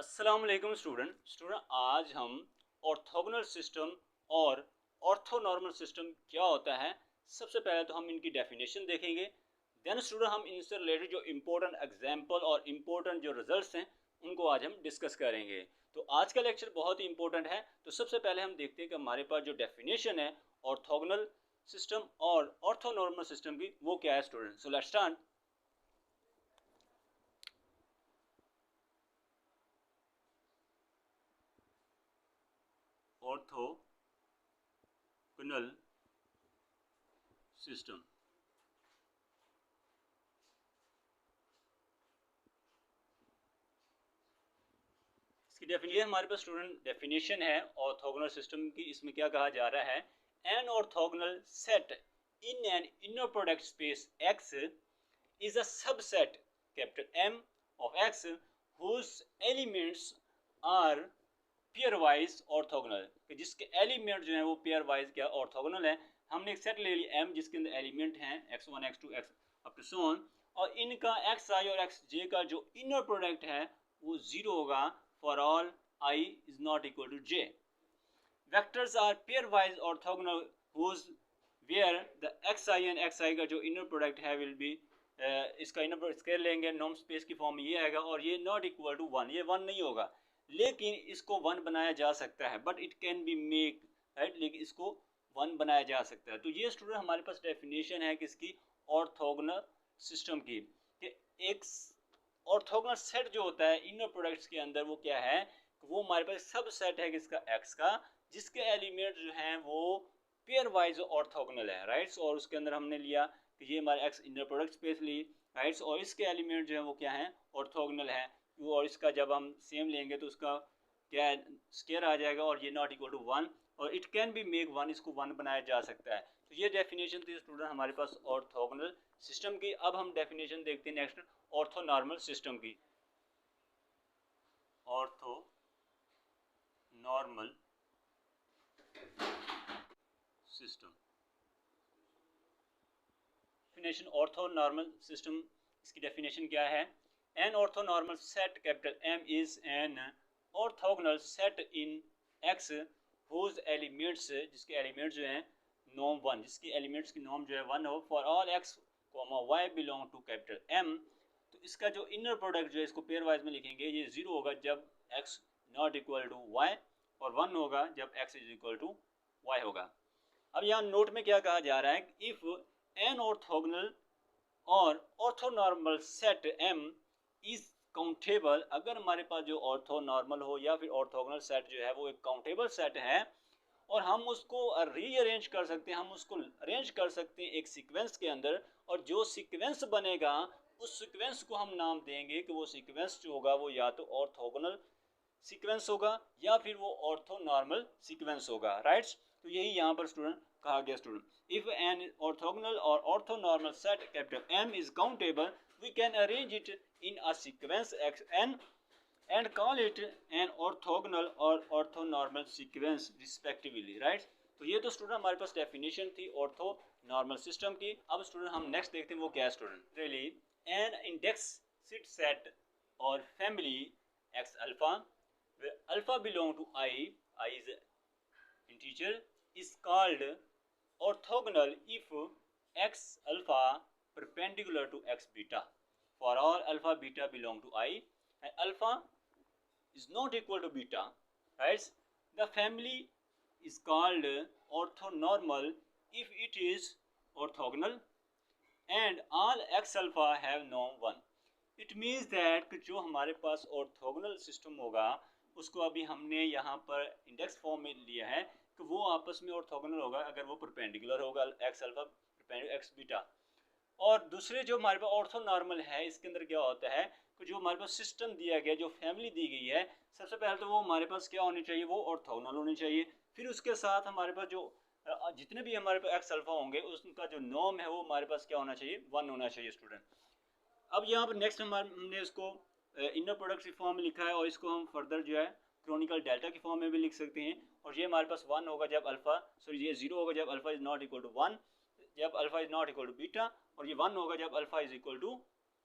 अस्सलाम वालेकुम स्टूडेंट आज हम ऑर्थोगोनल सिस्टम और ऑर्थोनॉर्मल सिस्टम क्या होता है। सबसे पहले तो हम इनकी डेफिनेशन देखेंगे। देन स्टूडेंट हम इनसे रिलेटेड जो इम्पोर्टेंट एग्जांपल और इम्पोर्टेंट जो रिजल्ट्स हैं उनको आज हम डिस्कस करेंगे। तो आज का लेक्चर बहुत ही इंपॉर्टेंट है। तो सबसे पहले हम देखते हैं कि हमारे पास जो डेफिनेशन है ऑर्थोगोनल सिस्टम और ऑर्थोनॉर्मल सिस्टम की वो क्या है student. So let's start. Orthogonal system इसकी डेफिनेशन हमारे पास स्टूडेंट डेफिनेशन है ऑर्थोगोनल सिस्टम की। इसमें क्या कहा जा रहा है, an orthogonal set in an inner product space X is a subset capital M of X whose elements are pairwise orthogonal, जिसके एलिमेंट जो है वो पेयर वाइज क्या ऑर्थोगोनल है। हमने एक सेट ले लिया एम जिसके अंदर एलिमेंट हैं x1 x2 x up to so on, और इनका xi और xj का जो इनर प्रोडक्ट है वो जीरो होगा for all I is not equal to j. Vectors are pairwise orthogonal whose where the xi and xi का जो inner product है will be इसका इनर प्रोडक्ट स्केल लेंगे नॉर्म स्पेस की फॉर्म में ये आएगा और ये नॉट इक्वल टू वन, ये वन नहीं होगा, लेकिन इसको वन बनाया जा सकता है, but it can be make right, लेकिन इसको वन बनाया जा सकता है। तो ये स्टूडेंट हमारे पास डेफिनेशन है किसकी, ऑर्थोगोनल सिस्टम की, कि एक ऑर्थोगोनल सेट जो होता है इनर प्रोडक्ट्स के अंदर वो क्या है, वो हमारे पास सब सेट है किसका, एक्स का, जिसके एलिमेंट जो हैं वो पेयर वाइज ऑर्थोगोनल है राइट्स। और उसके अंदर हमने लिया कि ये हमारा एक्स इनर प्रोडक्ट स्पेस ली राइट्स, और इसके एलिमेंट जो है वो क्या है, ऑर्थोगोनल है। और इसका जब हम सेम लेंगे तो उसका क्या स्केयर आ जाएगा और ये नॉट इक्वल टू वन, और it can be make one, इसको वन बनाया जा सकता है। तो ये डेफिनेशन थी स्टूडेंट हमारे पास ऑर्थोगोनल सिस्टम की। अब हम डेफिनेशन देखते हैं नेक्स्ट ऑर्थोनॉर्मल सिस्टम की। Orthonormal system definition, orthonormal system इसकी डेफिनेशन क्या है, an orthonormal set capital M is an orthogonal set in X whose elements, जिसके एलिमेंट्स जो हैं नॉर्म वन, जिसकी एलिमेंट्स की नॉर्म जो है वन हो for all x y belong to capital M. तो इसका जो इनर प्रोडक्ट जो है इसको पेयर वाइज में लिखेंगे, ये जीरो होगा जब x not equal to y, और वन होगा जब x is equal to y होगा। अब यहाँ नोट में क्या कहा जा रहा है, इफ एन ऑर्थोगोनल और orthonormal set m is countable, अगर हमारे पास जो ऑर्थोनॉर्मल हो या फिर ऑर्थोगोनल सेट जो है वो एक काउंटेबल सेट है और हम उसको रीअरेंज कर सकते हैं, हम उसको अरेंज कर सकते हैं एक सीक्वेंस के अंदर, और जो सीक्वेंस बनेगा उस सीक्वेंस को हम नाम देंगे कि वो सीक्वेंस जो होगा वो या तो ऑर्थोगोनल सीक्वेंस होगा या फिर वो ऑर्थोनॉर्मल सीक्वेंस होगा राइट्स। तो यही यहाँ पर स्टूडेंट कहा गया, स्टूडेंट इफ एन ऑर्थोगोनल और orthonormal set capital M is countable we can arrange it in a sequence x n and call it an orthogonal और orthonormal sequence respectively right। तो ये तो स्टूडेंट हमारे पास डेफिनेशन थी orthonormal system की। अब student हम नेक्स्ट देखते हैं वो क्या है स्टूडेंट, रियली एन इंडेक्सिड सेट और family x alpha where alpha belong to I is integer is called orthogonal if x alpha perpendicular to x beta for all alpha beta belong to I and alpha is not equal to beta right। The family is called orthonormal if it is orthogonal and all x alpha have norm 1। It means that जो हमारे पास orthogonal system होगा उसको अभी हमने यहाँ पर index form में लिया है कि वो आपस में ऑर्थोगोनल होगा अगर वो परपेंडिकुलर होगा एक्स अल्फा एक्स बीटा। और दूसरे जो हमारे पास ऑर्थोनॉर्मल है इसके अंदर क्या होता है कि जो हमारे पास सिस्टम दिया गया, जो फैमिली दी गई है, सबसे पहले तो वो हमारे पास क्या होनी चाहिए, वो ऑर्थोगोनल होनी चाहिए। फिर उसके साथ हमारे पास जो जितने भी हमारे पास एक्स अल्फा होंगे उसका जो नॉर्म है वो हमारे पास क्या होना चाहिए, वन होना चाहिए स्टूडेंट। अब यहाँ पर नेक्स्ट हमने इसको इनर प्रोडक्ट की फॉर्म में लिखा है और इसको हम फर्दर जो है क्रोनिकल डेल्टा की फॉर्म में भी लिख सकते हैं। और ये हमारे पास वन होगा जब अल्फा, सॉरी ये जीरो होगा जब alpha is not equal to one, जब alpha is not equal to beta, और ये वन होगा जब alpha is equal to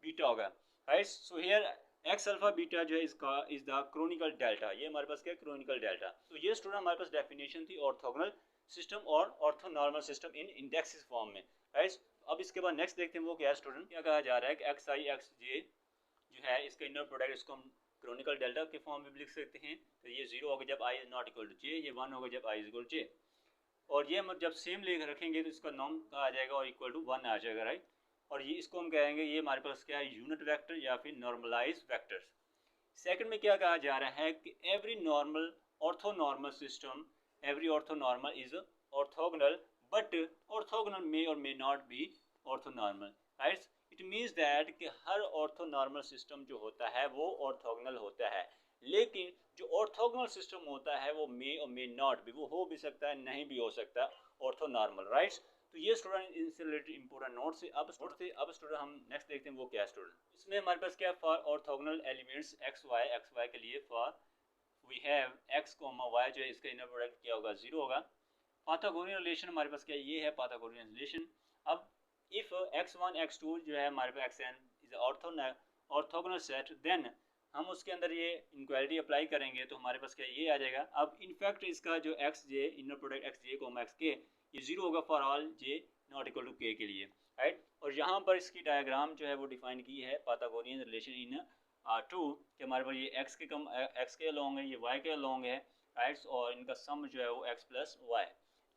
beta होगा right. So here x alpha beta जो है इसका इज द क्रोनिकल डेल्टा, ये हमारे पास क्या है क्रोनिकल डेल्टा। तो ये स्टूडेंट हमारे पास डेफिनेशन थी ऑर्थोगोनल सिस्टम और orthonormal system in indexed form में, राइट। अब इसके बाद नेक्स्ट देखते हैं वो क्या है स्टूडेंट, क्या कहा जा रहा है कि एक्स आई एक्स जे जो है इसका इनर प्रोडक्ट, इसको हम क्रोनिकल डेल्टा के फॉर्म में भी लिख सकते हैं। तो ये 0 होगा जब I is not equal to जे, ये 1 होगा जब आई इज इक्वल टू जे, और ये हम जब सेम लेकर रखेंगे तो इसका नॉर्म आ जाएगा और इक्वल टू 1 आ जाएगा, राइट। और ये इसको हम कहेंगे ये हमारे पास क्या है यूनिट वेक्टर या फिर नॉर्मलाइज वेक्टर्स। सेकंड में क्या कहा जा रहा है कि every normal orthonormal system, every orthonormal is orthogonal but orthogonal may और may not be orthonormal, right. It means that कि हर ऑर्थोनॉर्मल सिस्टम जो होता है वो ऑर्थोगोनल होता है, लेकिन जो ऑर्थोगोनल सिस्टम होता है वो मे और मे नॉट भी, वो हो भी सकता है नहीं भी हो सकता ऑर्थोनॉर्मल, राइट। तो ये स्टूडेंट इनसे रिलेटेड इंपॉर्टेंट नोट से अब स्टूडेंट हम नेक्स्ट देखते हैं वो क्या स्टूडेंट, इसमें हमारे पास क्या for orthogonal elements x y के लिए for we have x comma y जो है इसका इनर प्रोडक्ट क्या होगा 0 होगा। पाइथागोरियन रिलेशन हमारे पास क्या ये है पाइथागोरियन रिलेशन। अब इफ x1 x2 जो है हमारे पास xn इज ऑर्थोगोनल सेट, देन हम उसके अंदर ये इनक्वालिटी अप्लाई करेंगे तो हमारे पास क्या ये आ जाएगा। अब इनफैक्ट इसका जो x j inner product x j comma x k ये 0 होगा for all j not equal to k लिए, राइट। और यहाँ पर इसकी डायग्राम जो है वो डिफाइन की है पाइथागोरियन रिलेशन इन टू कि हमारे पास ये एक्स के अलोंग है, ये वाई के अलोंग है, राइट। और इनका सम जो है वो एक्स प्लस वाई,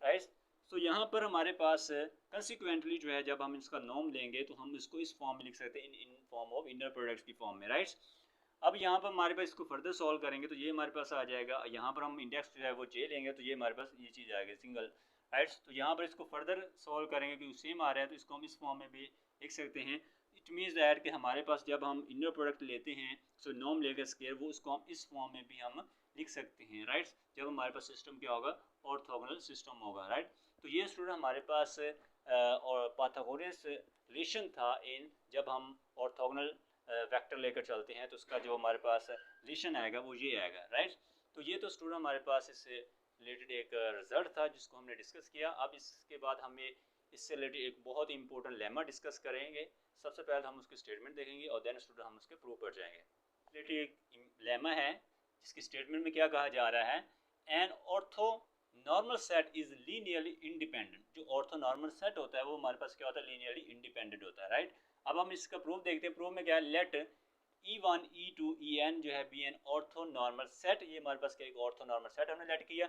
राइट। तो यहाँ पर हमारे पास कंसिक्वेंटली जो है जब हम इसका नॉर्म लेंगे तो हम इसको इस फॉर्म में लिख सकते हैं in form of inner products की फॉर्म में, राइट। अब यहाँ पर हमारे पास इसको फर्दर सॉल्व करेंगे तो ये हमारे पास आ जाएगा, यहाँ पर हम इंडेक्स जो है वो जे लेंगे तो ये हमारे पास ये चीज़ आएगी सिंगल, राइट। तो यहाँ पर इसको फर्दर सॉल्व करेंगे क्योंकि सेम आ रहा है तो इसको हम इस फॉर्म में भी लिख सकते हैं। इट मीन्स दैट कि हमारे पास जब हम इनर प्रोडक्ट लेते हैं सो नॉर्म लेकर स्केयर वो उसको हम इस फॉर्म में भी हम लिख सकते हैं, राइट। जब हमारे पास सिस्टम क्या होगा ऑर्थोगोनल सिस्टम होगा, राइट। तो ये स्टूडेंट हमारे पास और पाइथागोरस रिलेशन था इन जब हम ऑर्थोगोनल वेक्टर लेकर चलते हैं तो उसका जो हमारे पास रिलेशन आएगा वो ये आएगा, राइट। तो ये तो स्टूडेंट हमारे पास इससे रिलेटेड एक रिजल्ट था जिसको हमने डिस्कस किया। अब इसके बाद हमें इससे रिलेटेड एक बहुत ही इंपॉर्टेंट लेमा डिस्कस करेंगे। सबसे पहले हम उसकी स्टेटमेंट देखेंगे और देन स्टूडेंट हम उसके प्रूव पर जाएंगे। रिलेटेड एक लेमा है जिसकी स्टेटमेंट में क्या कहा जा रहा है, an orthonormal set is linearly independent. जो ऑर्थोनॉर्मल सेट होता है वो हमारे पास क्या होता है लीनियरली इंडिपेंडेंट होता है, राइट। अब हम इसका प्रूफ देखते हैं। प्रूफ में क्या है, लेट E1 E2 En जो है बी एन ऑर्थोनॉर्मल सेट, ये हमारे पास क्या एक ऑर्थोनॉर्मल सेट हमने लेट किया।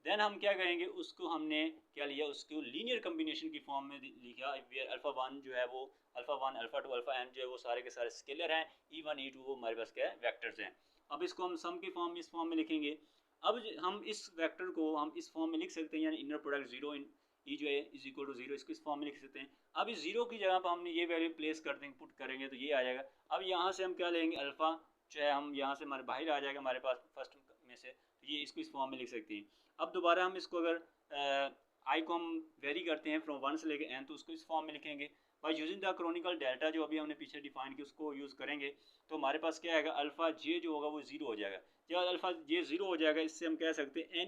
देन हम क्या करेंगे उसको हमने क्या लिया उसको लीनियर कम्बिनेशन की फॉर्म में लिखा। अल्फा 1 जो है वो अल्फा 1 अल्फा 2 अल्फा n जो है वो सारे के सारे स्केलर हैं, E1 E2 वो हमारे पास क्या है वेक्टर्स हैं। अब इसको हम सम की फॉर्म में इस फॉर्म में लिखेंगे। अब हम इस वेक्टर को हम इस फॉर्म में लिख सकते हैं, यानी इनर प्रोडक्ट 0 इन ई जो है इज इक्वल टू 0, इसको इस फॉर्म में लिख सकते हैं। अब इस 0 की जगह पर हमने ये वैल्यू प्लेस कर देंगे, पुट करेंगे तो ये आ जाएगा। अब यहाँ से हम क्या लेंगे अल्फा जो है हम यहाँ से हमारे बाहर आ जाएगा हमारे पास फर्स्ट में से, तो ये इसको इस फॉर्म में लिख सकते हैं। अब दोबारा हम इसको अगर आई को हम वेरी करते हैं फ्रॉम 1 से लेकर n तो उसको इस फॉर्म में लिखेंगे by using the chronicle delta जो अभी हमने पीछे डिफाइन किया उसको यूज़ करेंगे। तो हमारे पास क्या आएगा अल्फा जे जो होगा वो 0 हो जाएगा। जब अल्फा जे 0 हो जाएगा इससे हम कह सकते हैं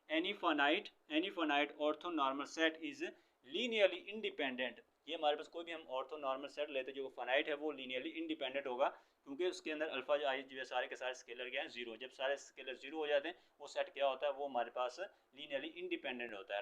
any finite orthonormal set is linearly independent. ये हमारे पास कोई भी हम ऑर्थोनॉर्मल सेट लेते हैं जो फाइनाइट है वो लीनियरली इंडिपेंडेंट होगा क्योंकि उसके अंदर अल्फा जो आई जो है सारे के सारे स्केलर क्या है 0। जब सारे स्केलर 0 हो जाते हैं वो सेट क्या होता है वो हमारे पास लीनियरली इंडिपेंडेंट होता है,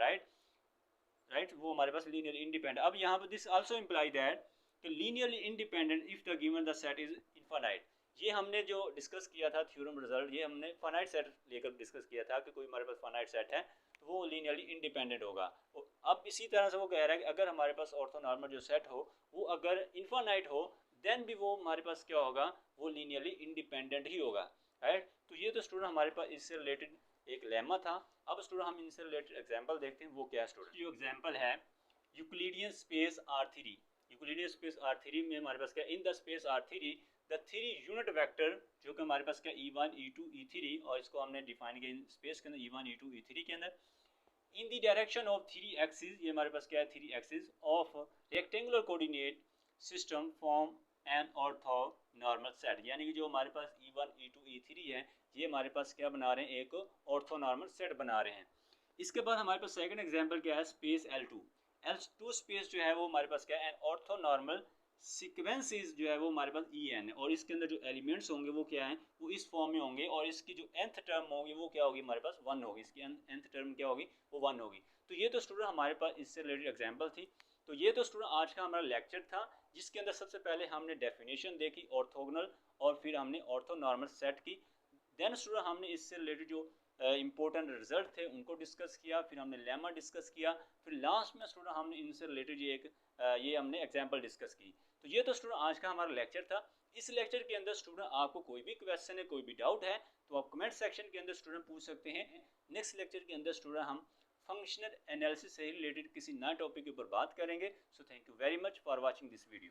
राइट। वो हमारे पास लीनियरली इंडिपेंडेंट। अब यहाँ पर this also imply that linearly independent if the given the set is infinite. ये हमने जो डिस्कस किया था थ्योरम रिजल्ट, ये हमने फाइनाइट सेट लेकर डिस्कस किया था कि कोई हमारे पास फाइनाइट सेट है तो वो लीनियरली इंडिपेंडेंट होगा। अब इसी तरह से वो कह रहा है कि अगर हमारे पास ऑर्थोनॉर्मल जो सेट हो वो अगर इनफाइनाइट हो देन भी वो हमारे पास क्या होगा वो लीनियरली इंडिपेंडेंट ही होगा, राइट। तो ये तो स्टूडेंट हमारे पास इससे रिलेटेड एक लेमा था। अब स्टूडेंट हम इनसे रिलेटेड एग्जांपल देखते हैं वो क्या स्टूडेंट। जो एग्जांपल है Euclidean space R3। Euclidean space R3 में हमारे पास क्या in the space R3 the 3 unit vector जो कि हमारे पास क्या E1 E2 E3 और इसको हमने डिफाइन किया इन स्पेस के अंदर E1 E2 E3 के अंदर in the direction of 3 axis. ये हमारे पास क्या है 3 axis of rectangular coordinate system form an orthonormal set. यानी कि जो हमारे पास E1 E2 E3 है ये हमारे पास क्या बना रहे हैं एक ऑर्थोनॉर्मल सेट बना रहे हैं। इसके बाद हमारे पास सेकंड एग्जांपल क्या है स्पेस L2 स्पेस जो है वो हमारे पास क्या है एन ऑर्थोनॉर्मल सीक्वेंसेस जो है वो हमारे पास ई एन है, और इसके अंदर जो एलिमेंट्स होंगे वो क्या है, वो इस फॉर्म में होंगे, और इसकी जो nth टर्म होगी वो क्या होगी, हमारे पास 1 होगी, इसकी nth टर्म क्या होगी, वो 1 होगी। तो ये तो स्टूडेंट हमारे पास इससे रिलेटेड एग्जांपल थी। तो ये तो स्टूडेंट आज का हमारा लेक्चर था, जिसके अंदर सबसे पहले हमने डेफिनेशन देखी ऑर्थोगोनल, और फिर हमने ऑर्थोनॉर्मल सेट की। देन स्टूडेंट हमने इससे रिलेटेड जो इंपॉर्टेंट रिजल्ट थे उनको डिस्कस किया, फिर हमने लेमा डिस्कस किया, फिर लास्ट में स्टूडेंट हमने इनसे रिलेटेड ये हमने एग्जांपल डिस्कस की। तो ये तो स्टूडेंट आज का हमारा लेक्चर था। इस लेक्चर के अंदर स्टूडेंट आपको कोई भी क्वेश्चन है, कोई भी डाउट है, तो आप कमेंट सेक्शन के अंदर स्टूडेंट पूछ सकते हैं। नेक्स्ट लेक्चर के अंदर स्टूडेंट हम फंक्शनल एनालिसिस से रिलेटेड किसी नए टॉपिक के ऊपर बात करेंगे। So thank you very much for watching this video.